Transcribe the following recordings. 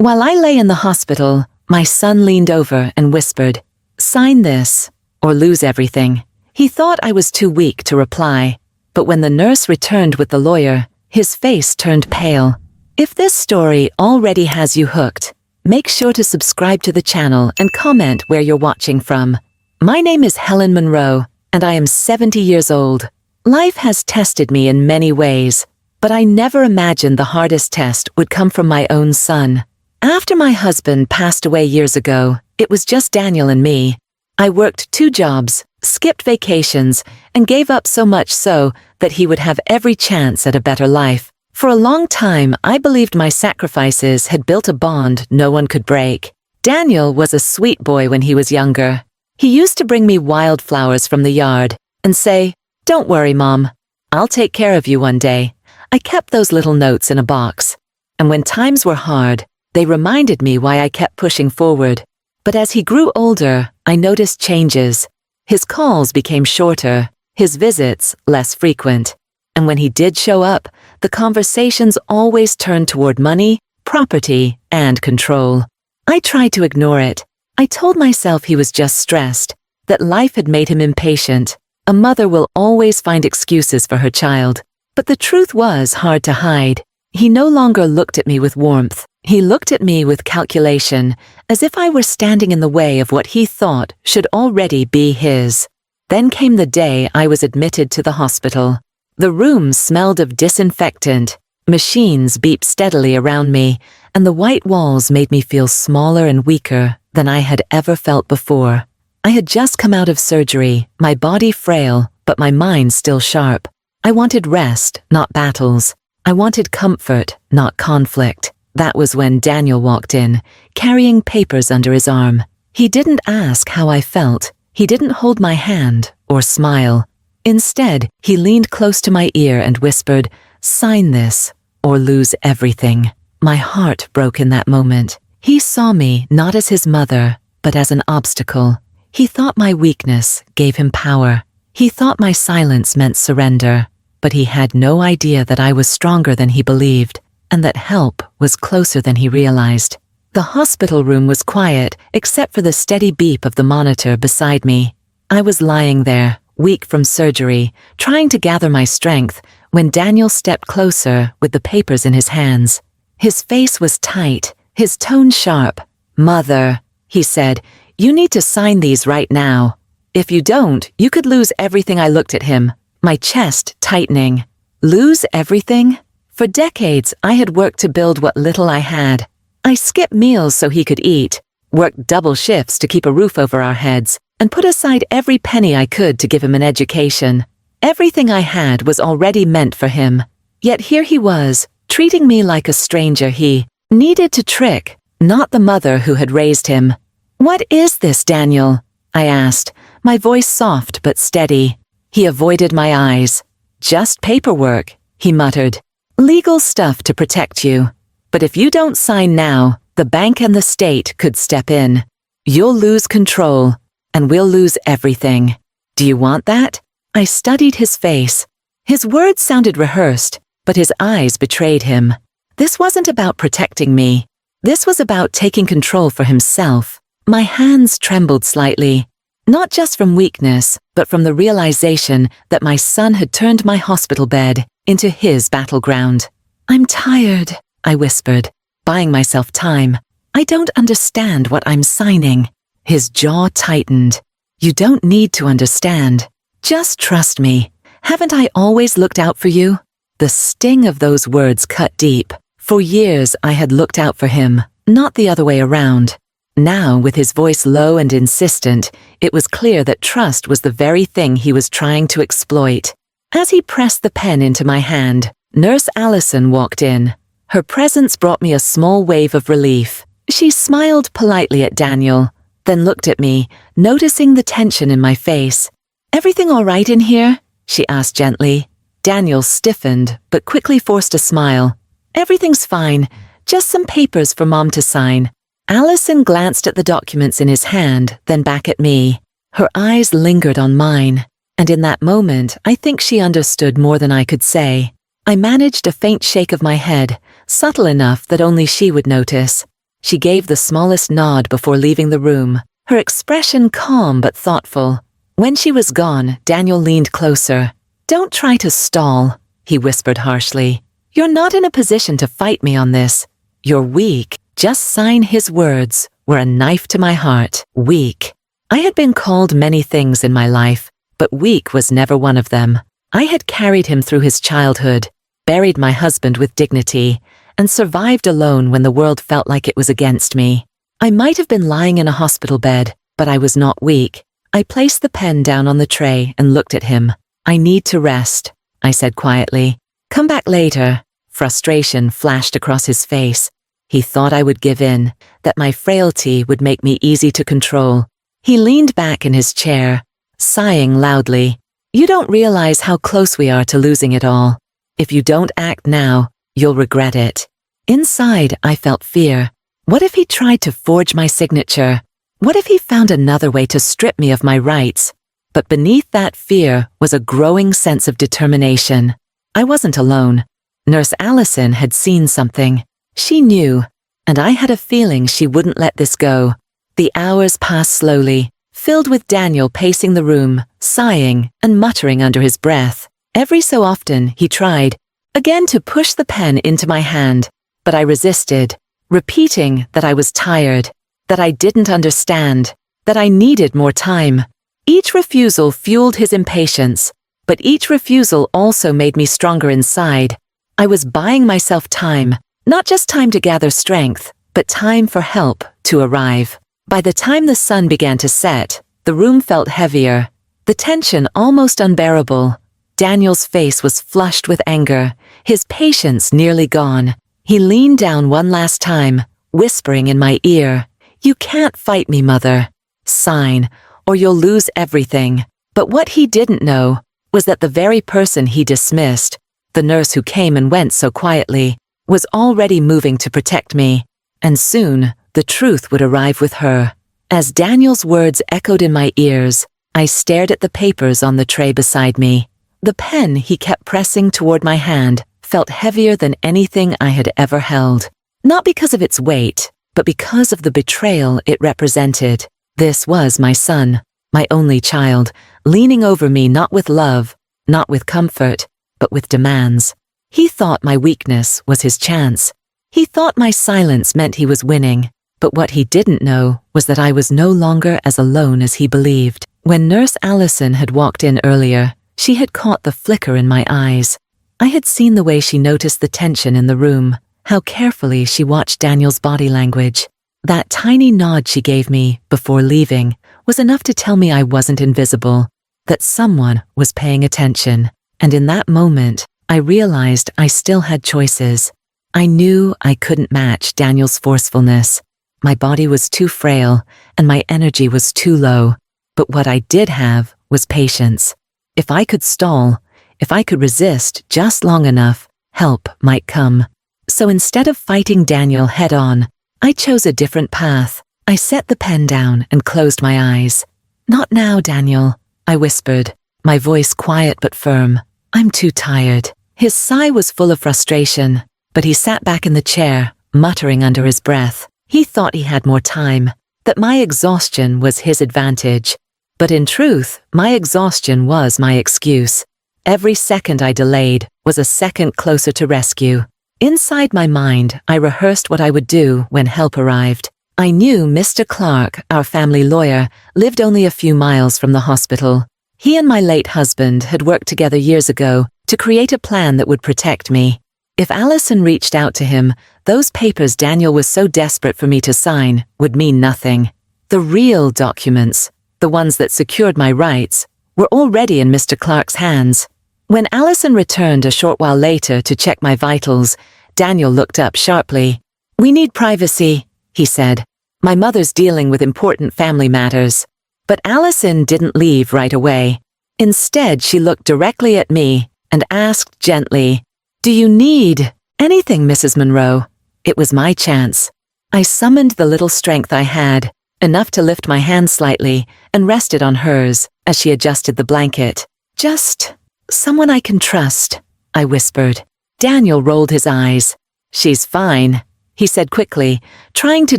While I lay in the hospital, my son leaned over and whispered, "Sign this, or lose everything." He thought I was too weak to reply, but when the nurse returned with the lawyer, his face turned pale. If this story already has you hooked, make sure to subscribe to the channel and comment where you're watching from. My name is Helen Monroe, and I am 70 years old. Life has tested me in many ways, but I never imagined the hardest test would come from my own son. After my husband passed away years ago, it was just Daniel and me. I worked 2 jobs, skipped vacations, and gave up so much so that he would have every chance at a better life. For a long time, I believed my sacrifices had built a bond no one could break. Daniel was a sweet boy when he was younger. He used to bring me wildflowers from the yard and say, "Don't worry, Mom. I'll take care of you one day." I kept those little notes in a box, and when times were hard, they reminded me why I kept pushing forward. But as he grew older, I noticed changes. His calls became shorter, his visits less frequent. And when he did show up, the conversations always turned toward money, property, and control. I tried to ignore it. I told myself he was just stressed, that life had made him impatient. A mother will always find excuses for her child. But the truth was hard to hide. He no longer looked at me with warmth. He looked at me with calculation, as if I were standing in the way of what he thought should already be his. Then came the day I was admitted to the hospital. The room smelled of disinfectant, machines beeped steadily around me, and the white walls made me feel smaller and weaker than I had ever felt before. I had just come out of surgery, my body frail, but my mind still sharp. I wanted rest, not battles. I wanted comfort, not conflict. That was when Daniel walked in, carrying papers under his arm. He didn't ask how I felt. He didn't hold my hand or smile. Instead, he leaned close to my ear and whispered, "Sign this, or lose everything." My heart broke in that moment. He saw me not as his mother, but as an obstacle. He thought my weakness gave him power. He thought my silence meant surrender. But he had no idea that I was stronger than he believed, and that help was closer than he realized. The hospital room was quiet, except for the steady beep of the monitor beside me. I was lying there, weak from surgery, trying to gather my strength, when Daniel stepped closer with the papers in his hands. His face was tight, his tone sharp. "Mother," he said, "you need to sign these right now. If you don't, you could lose everything." I looked at him, my chest tightening. Lose everything? For decades, I had worked to build what little I had. I skipped meals so he could eat, worked double shifts to keep a roof over our heads, and put aside every penny I could to give him an education. Everything I had was already meant for him. Yet here he was, treating me like a stranger he needed to trick, not the mother who had raised him. "What is this, Daniel?" I asked, my voice soft but steady. He avoided my eyes. "Just paperwork," he muttered. "Legal stuff to protect you. But if you don't sign now, the bank and the state could step in. You'll lose control, and we'll lose everything. Do you want that?" I studied his face. His words sounded rehearsed, but his eyes betrayed him. This wasn't about protecting me. This was about taking control for himself. My hands trembled slightly. Not just from weakness, but from the realization that my son had turned my hospital bed into his battleground. "I'm tired," I whispered, buying myself time. "I don't understand what I'm signing." His jaw tightened. "You don't need to understand. Just trust me. Haven't I always looked out for you?" The sting of those words cut deep. For years I had looked out for him, not the other way around. Now, with his voice low and insistent, it was clear that trust was the very thing he was trying to exploit. As he pressed the pen into my hand, Nurse Allison walked in. Her presence brought me a small wave of relief. She smiled politely at Daniel, then looked at me, noticing the tension in my face. "Everything all right in here?" she asked gently. Daniel stiffened, but quickly forced a smile. "Everything's fine, just some papers for Mom to sign." Allison glanced at the documents in his hand, then back at me. Her eyes lingered on mine, and in that moment, I think she understood more than I could say. I managed a faint shake of my head, subtle enough that only she would notice. She gave the smallest nod before leaving the room, her expression calm but thoughtful. When she was gone, Daniel leaned closer. "Don't try to stall," he whispered harshly. "You're not in a position to fight me on this. You're weak." Just sign his words were a knife to my heart. Weak. I had been called many things in my life, but weak was never one of them. I had carried him through his childhood, buried my husband with dignity, and survived alone when the world felt like it was against me. I might have been lying in a hospital bed, but I was not weak. I placed the pen down on the tray and looked at him. "I need to rest," I said quietly. "Come back later." Frustration flashed across his face. He thought I would give in, that my frailty would make me easy to control. He leaned back in his chair, sighing loudly. "You don't realize how close we are to losing it all. If you don't act now, you'll regret it." Inside, I felt fear. What if he tried to forge my signature? What if he found another way to strip me of my rights? But beneath that fear was a growing sense of determination. I wasn't alone. Nurse Allison had seen something. She knew, and I had a feeling she wouldn't let this go. The hours passed slowly, filled with Daniel pacing the room, sighing and muttering under his breath. Every so often, he tried, again, to push the pen into my hand, but I resisted, repeating that I was tired, that I didn't understand, that I needed more time. Each refusal fueled his impatience, but each refusal also made me stronger inside. I was buying myself time, not just time to gather strength, but time for help to arrive. By the time the sun began to set, the room felt heavier, the tension almost unbearable. Daniel's face was flushed with anger, his patience nearly gone. He leaned down one last time, whispering in my ear, "You can't fight me, Mother. Sign, or you'll lose everything." But what he didn't know was that the very person he dismissed, the nurse who came and went so quietly, was already moving to protect me. And soon, the truth would arrive with her. As Daniel's words echoed in my ears, I stared at the papers on the tray beside me. The pen he kept pressing toward my hand felt heavier than anything I had ever held. Not because of its weight, but because of the betrayal it represented. This was my son, my only child, leaning over me not with love, not with comfort, but with demands. He thought my weakness was his chance. He thought my silence meant he was winning. But what he didn't know was that I was no longer as alone as he believed. When Nurse Allison had walked in earlier, she had caught the flicker in my eyes. I had seen the way she noticed the tension in the room, how carefully she watched Daniel's body language. That tiny nod she gave me before leaving was enough to tell me I wasn't invisible, that someone was paying attention. And in that moment, I realized I still had choices. I knew I couldn't match Daniel's forcefulness. My body was too frail, and my energy was too low. But what I did have was patience. If I could stall, if I could resist just long enough, help might come. So instead of fighting Daniel head-on, I chose a different path. I set the pen down and closed my eyes. "Not now, Daniel," I whispered, my voice quiet but firm. "I'm too tired." His sigh was full of frustration, but he sat back in the chair, muttering under his breath. He thought he had more time, that my exhaustion was his advantage. But in truth, my exhaustion was my excuse. Every second I delayed was a second closer to rescue. Inside my mind, I rehearsed what I would do when help arrived. I knew Mr. Clark, our family lawyer, lived only a few miles from the hospital. He and my late husband had worked together years ago to create a plan that would protect me. If Allison reached out to him, those papers Daniel was so desperate for me to sign would mean nothing. The real documents, the ones that secured my rights, were already in Mr. Clark's hands. When Allison returned a short while later to check my vitals, Daniel looked up sharply. "We need privacy," he said. "My mother's dealing with important family matters." But Allison didn't leave right away. Instead, she looked directly at me and asked gently, "Do you need anything, Mrs. Monroe?" It was my chance. I summoned the little strength I had, enough to lift my hand slightly, and rested on hers as she adjusted the blanket. "Just someone I can trust," I whispered. Daniel rolled his eyes. "She's fine." he said quickly, trying to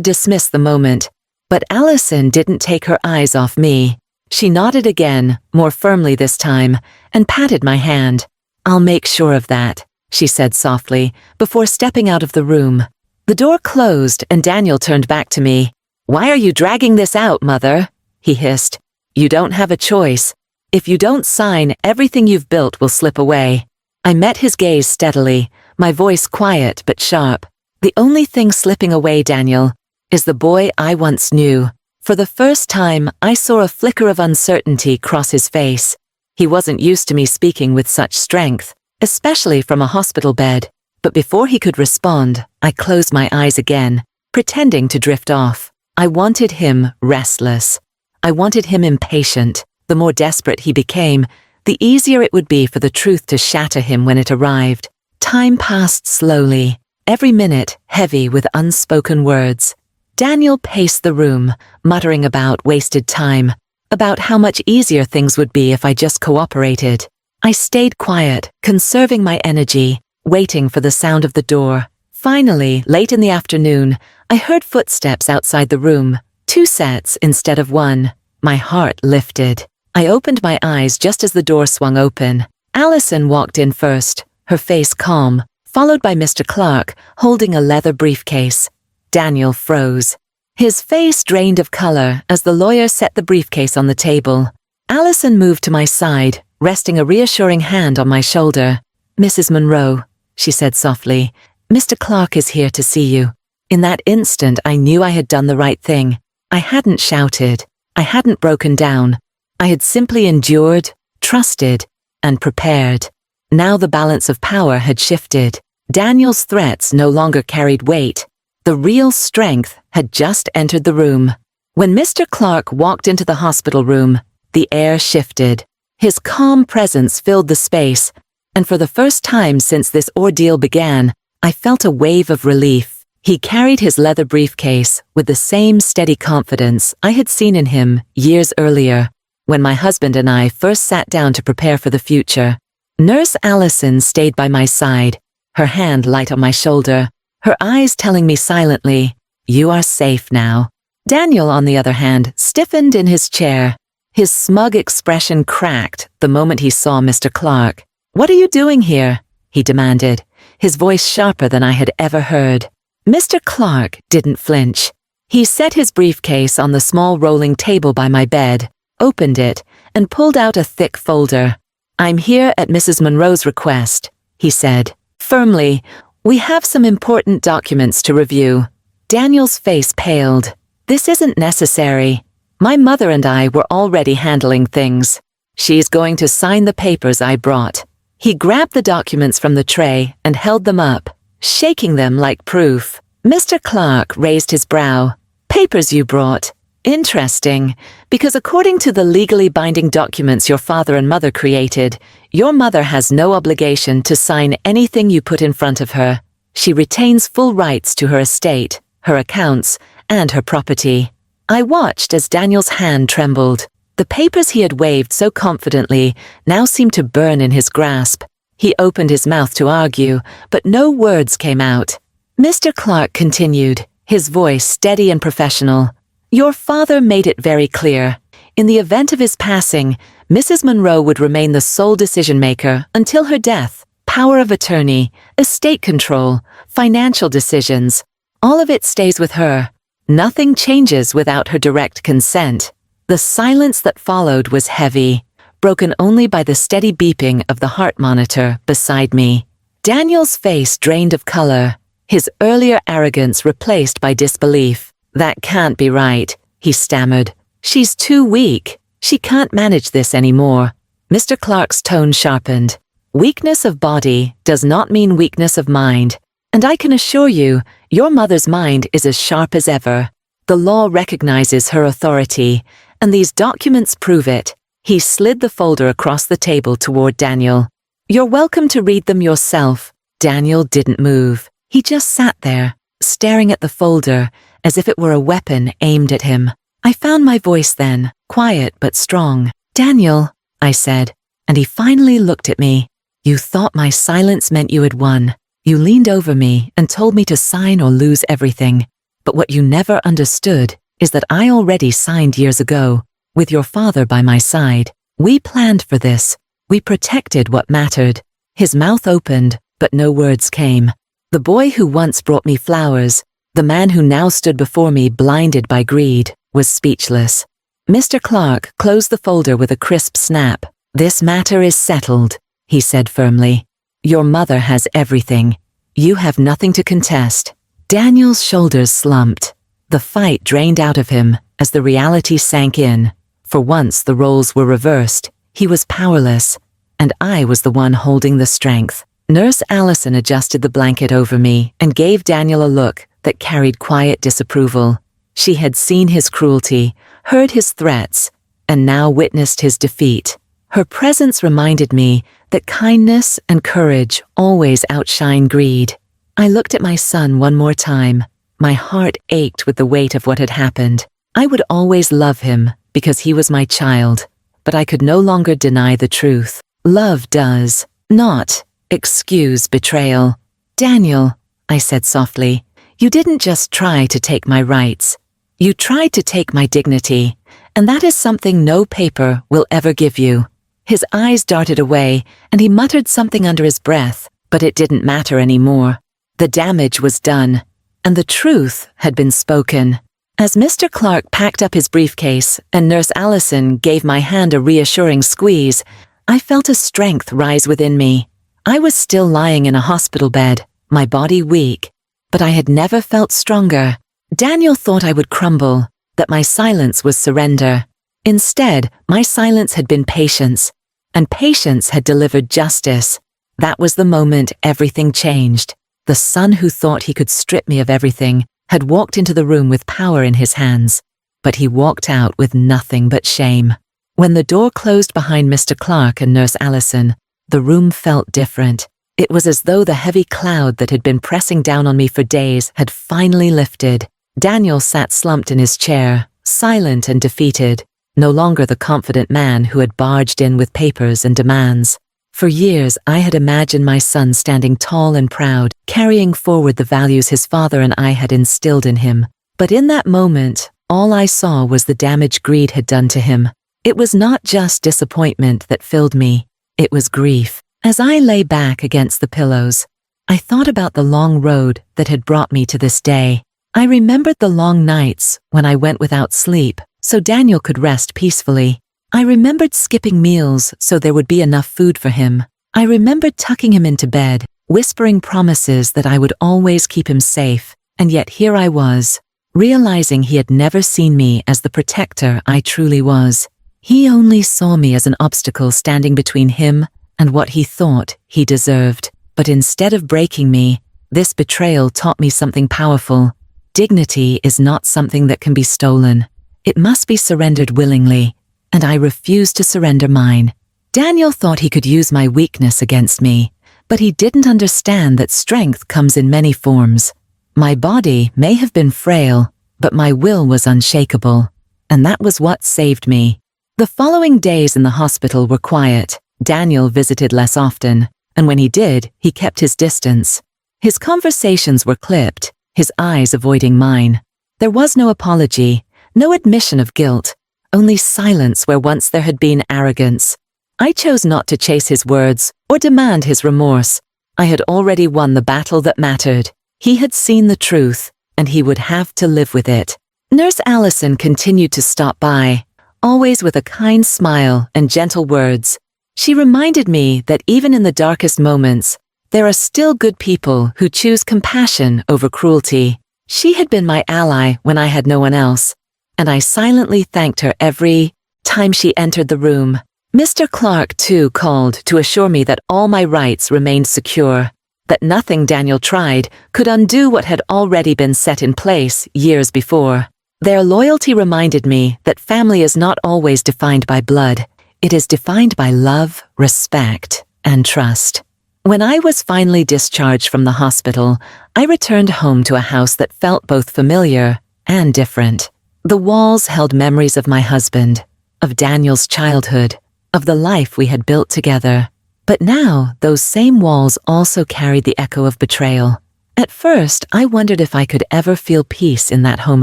dismiss the moment. But Allison didn't take her eyes off me. She nodded again, more firmly this time, and patted my hand. "I'll make sure of that," she said softly, before stepping out of the room. The door closed and Daniel turned back to me. "Why are you dragging this out, Mother?" he hissed. "You don't have a choice. If you don't sign, everything you've built will slip away." I met his gaze steadily, my voice quiet but sharp. "The only thing slipping away, Daniel, is the boy I once knew." For the first time, I saw a flicker of uncertainty cross his face. He wasn't used to me speaking with such strength, especially from a hospital bed. But before he could respond, I closed my eyes again, pretending to drift off. I wanted him restless. I wanted him impatient. The more desperate he became, the easier it would be for the truth to shatter him when it arrived. Time passed slowly, every minute heavy with unspoken words. Daniel paced the room, muttering about wasted time, about how much easier things would be if I just cooperated. I stayed quiet, conserving my energy, waiting for the sound of the door. Finally, late in the afternoon, I heard footsteps outside the room, 2 sets instead of 1. My heart lifted. I opened my eyes just as the door swung open. Allison walked in first, her face calm, followed by Mr. Clark, holding a leather briefcase. Daniel froze. His face drained of color as the lawyer set the briefcase on the table. Allison moved to my side, resting a reassuring hand on my shoulder. "Mrs. Monroe," she said softly, "Mr. Clark is here to see you." In that instant, I knew I had done the right thing. I hadn't shouted. I hadn't broken down. I had simply endured, trusted, and prepared. Now the balance of power had shifted. Daniel's threats no longer carried weight. The real strength had just entered the room. When Mr. Clark walked into the hospital room, the air shifted. His calm presence filled the space, and for the first time since this ordeal began, I felt a wave of relief. He carried his leather briefcase with the same steady confidence I had seen in him years earlier, when my husband and I first sat down to prepare for the future. Nurse Allison stayed by my side, her hand light on my shoulder, her eyes telling me silently, "You are safe now." Daniel, on the other hand, stiffened in his chair. His smug expression cracked the moment he saw Mr. Clark. "What are you doing here?" he demanded, his voice sharper than I had ever heard. Mr. Clark didn't flinch. He set his briefcase on the small rolling table by my bed, opened it, and pulled out a thick folder. "I'm here at Mrs. Monroe's request," he said. Firmly, "We have some important documents to review." Daniel's face paled. "This isn't necessary. My mother and I were already handling things. She's going to sign the papers I brought." He grabbed the documents from the tray and held them up, shaking them like proof. Mr. Clark raised his brow. "Papers you brought? Interesting, because according to the legally binding documents your father and mother created, your mother has no obligation to sign anything you put in front of her. She retains full rights to her estate, her accounts, and her property." I watched as Daniel's hand trembled. The papers he had waved so confidently now seemed to burn in his grasp. He opened his mouth to argue, but no words came out. Mr. Clark continued, his voice steady and professional. "Your father made it very clear. In the event of his passing, Mrs. Monroe would remain the sole decision-maker until her death. Power of attorney, estate control, financial decisions, all of it stays with her. Nothing changes without her direct consent." The silence that followed was heavy, broken only by the steady beeping of the heart monitor beside me. Daniel's face drained of color, his earlier arrogance replaced by disbelief. "That can't be right," he stammered. "She's too weak. She can't manage this anymore." Mr. Clark's tone sharpened. "Weakness of body does not mean weakness of mind, and I can assure you, your mother's mind is as sharp as ever. The law recognizes her authority, and these documents prove it." He slid the folder across the table toward Daniel. "You're welcome to read them yourself." Daniel didn't move. He just sat there, staring at the folder, as if it were a weapon aimed at him. I found my voice then, quiet but strong. "Daniel," I said, and he finally looked at me. "You thought my silence meant you had won. You leaned over me and told me to sign or lose everything. But what you never understood is that I already signed years ago, with your father by my side. We planned for this. We protected what mattered. His mouth opened, but no words came. The boy who once brought me flowers, the man who now stood before me blinded by greed, was speechless. Mr. Clark closed the folder with a crisp snap. "This matter is settled," he said firmly. "Your mother has everything. You have nothing to contest." Daniel's shoulders slumped. The fight drained out of him as the reality sank in. For once the roles were reversed. He was powerless, and I was the one holding the strength. Nurse Allison adjusted the blanket over me and gave Daniel a look that carried quiet disapproval. She had seen his cruelty, heard his threats, and now witnessed his defeat. Her presence reminded me that kindness and courage always outshine greed. I looked at my son one more time. My heart ached with the weight of what had happened. I would always love him because he was my child, but I could no longer deny the truth. Love does not excuse betrayal. "Daniel," I said softly, "you didn't just try to take my rights. You tried to take my dignity, and that is something no paper will ever give you." His eyes darted away, and he muttered something under his breath, but it didn't matter anymore. The damage was done, and the truth had been spoken. As Mr. Clark packed up his briefcase and Nurse Allison gave my hand a reassuring squeeze, I felt a strength rise within me. I was still lying in a hospital bed, my body weak, but I had never felt stronger. Daniel thought I would crumble, that my silence was surrender. Instead, my silence had been patience, and patience had delivered justice. That was the moment everything changed. The son who thought he could strip me of everything had walked into the room with power in his hands, but he walked out with nothing but shame. When the door closed behind Mr. Clark and Nurse Allison, the room felt different. It was as though the heavy cloud that had been pressing down on me for days had finally lifted. Daniel sat slumped in his chair, silent and defeated, no longer the confident man who had barged in with papers and demands. For years, I had imagined my son standing tall and proud, carrying forward the values his father and I had instilled in him. But in that moment, all I saw was the damage greed had done to him. It was not just disappointment that filled me, it was grief. As I lay back against the pillows, I thought about the long road that had brought me to this day. I remembered the long nights when I went without sleep, so Daniel could rest peacefully. I remembered skipping meals so there would be enough food for him. I remembered tucking him into bed, whispering promises that I would always keep him safe, and yet here I was, realizing he had never seen me as the protector I truly was. He only saw me as an obstacle standing between him and what he thought he deserved. But instead of breaking me, this betrayal taught me something powerful. Dignity is not something that can be stolen. It must be surrendered willingly, and I refused to surrender mine. Daniel thought he could use my weakness against me, but he didn't understand that strength comes in many forms. My body may have been frail, but my will was unshakable, and that was what saved me. The following days in the hospital were quiet. Daniel visited less often, and when he did, he kept his distance. His conversations were clipped, his eyes avoiding mine. There was no apology, no admission of guilt, only silence where once there had been arrogance. I chose not to chase his words or demand his remorse. I had already won the battle that mattered. He had seen the truth, and he would have to live with it. Nurse Allison continued to stop by, always with a kind smile and gentle words. She reminded me that even in the darkest moments, there are still good people who choose compassion over cruelty. She had been my ally when I had no one else, and I silently thanked her every time she entered the room. Mr. Clark, too, called to assure me that all my rights remained secure, that nothing Daniel tried could undo what had already been set in place years before. Their loyalty reminded me that family is not always defined by blood. It is defined by love, respect, and trust. When I was finally discharged from the hospital, I returned home to a house that felt both familiar and different. The walls held memories of my husband, of Daniel's childhood, of the life we had built together. But now, those same walls also carried the echo of betrayal. At first, I wondered if I could ever feel peace in that home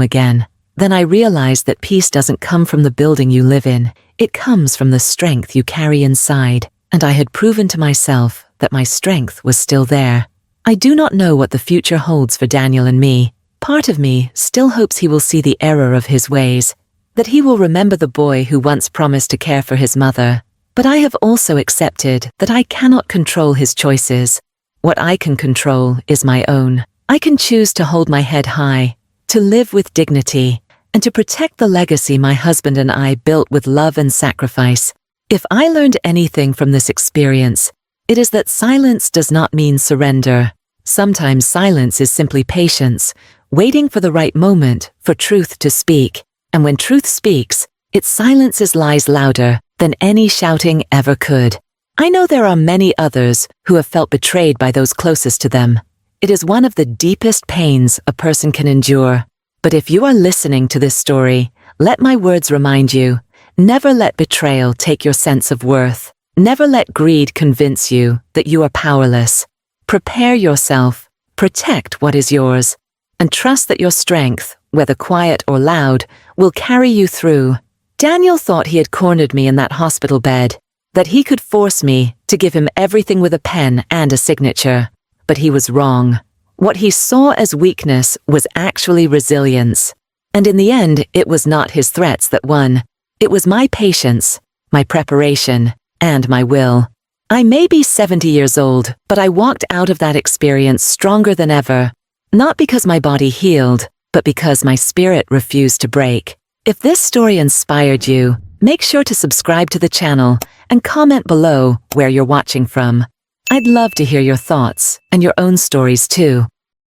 again. Then I realized that peace doesn't come from the building you live in. It comes from the strength you carry inside. And I had proven to myself that my strength was still there. I do not know what the future holds for Daniel and me. Part of me still hopes he will see the error of his ways, that he will remember the boy who once promised to care for his mother. But I have also accepted that I cannot control his choices. What I can control is my own. I can choose to hold my head high, to live with dignity, and to protect the legacy my husband and I built with love and sacrifice. If I learned anything from this experience, it is that silence does not mean surrender. Sometimes silence is simply patience, waiting for the right moment for truth to speak. And when truth speaks, it silences lies louder than any shouting ever could. I know there are many others who have felt betrayed by those closest to them. It is one of the deepest pains a person can endure. But if you are listening to this story, let my words remind you, never let betrayal take your sense of worth. Never let greed convince you that you are powerless. Prepare yourself, protect what is yours, and trust that your strength, whether quiet or loud, will carry you through. Daniel thought he had cornered me in that hospital bed, that he could force me to give him everything with a pen and a signature. But he was wrong. What he saw as weakness was actually resilience. And in the end, it was not his threats that won. It was my patience, my preparation, and my will. I may be 70 years old, but I walked out of that experience stronger than ever. Not because my body healed, but because my spirit refused to break. If this story inspired you, make sure to subscribe to the channel and comment below where you're watching from. I'd love to hear your thoughts and your own stories too.